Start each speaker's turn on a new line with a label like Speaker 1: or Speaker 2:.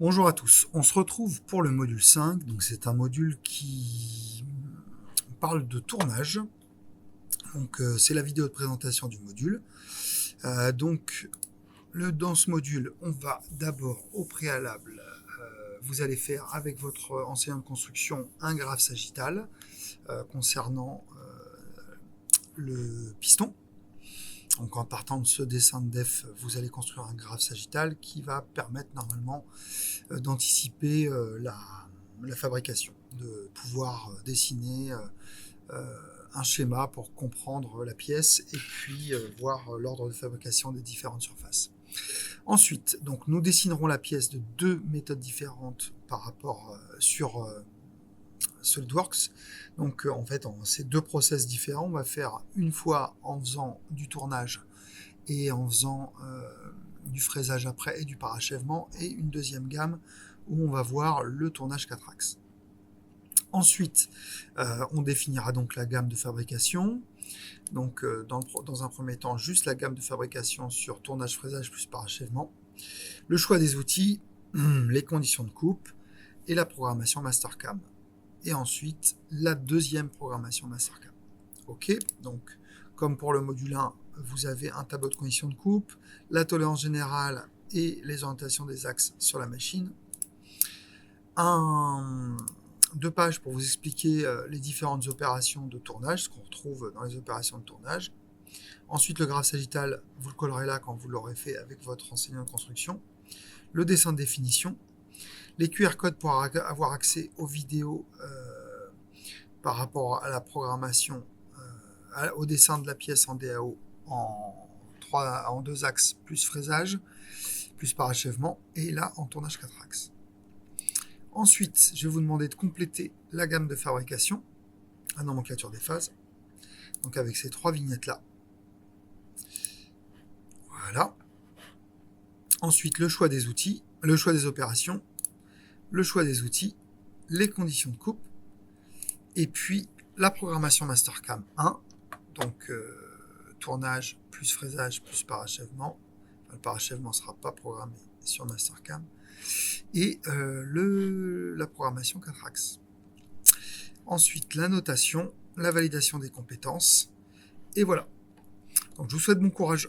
Speaker 1: Bonjour à tous, on se retrouve pour le module 5, donc c'est un module qui parle de tournage, donc c'est la vidéo de présentation du module. Dans ce module, on va d'abord au préalable, vous allez faire avec votre enseignant de construction un graphe sagittal concernant le piston. Donc en partant de ce dessin de def, vous allez construire un graphe sagittal qui va permettre normalement d'anticiper la fabrication, de pouvoir dessiner un schéma pour comprendre la pièce et puis voir l'ordre de fabrication des différentes surfaces. Ensuite, donc, nous dessinerons la pièce de deux méthodes différentes par rapport sur SolidWorks. Donc en fait, en ces deux process différents, on va faire une fois en faisant du tournage et en faisant du fraisage après et du parachèvement, et une deuxième gamme où on va voir le tournage 4 axes. Ensuite, on définira donc la gamme de fabrication. Donc, dans un premier temps, juste la gamme de fabrication sur tournage, fraisage plus parachèvement. Le choix des outils, les conditions de coupe et la programmation Mastercam. Et ensuite, la deuxième programmation Mastercam. Ok, donc comme pour le module 1, vous avez un tableau de conditions de coupe, la tolérance générale et les orientations des axes sur la machine. Deux pages pour vous expliquer les différentes opérations de tournage, ce qu'on retrouve dans les opérations de tournage. Ensuite, le graphe sagittal, vous le collerez là quand vous l'aurez fait avec votre enseignant de construction. Le dessin de définition, les QR codes pour avoir accès aux vidéos par rapport à la programmation, au dessin de la pièce en DAO en deux axes, plus fraisage, plus parachèvement, et là en tournage 4 axes. Ensuite, je vais vous demander de compléter la gamme de fabrication, la nomenclature des phases, donc avec ces trois vignettes-là. Voilà. Ensuite, le choix des outils, le choix des opérations, le choix des outils, les conditions de coupe, et puis la programmation Mastercam 1, donc tournage plus fraisage plus parachèvement. Enfin, le parachèvement ne sera pas programmé sur Mastercam. Et la programmation 4 axes. Ensuite, la notation, la validation des compétences. Et voilà. Donc je vous souhaite bon courage.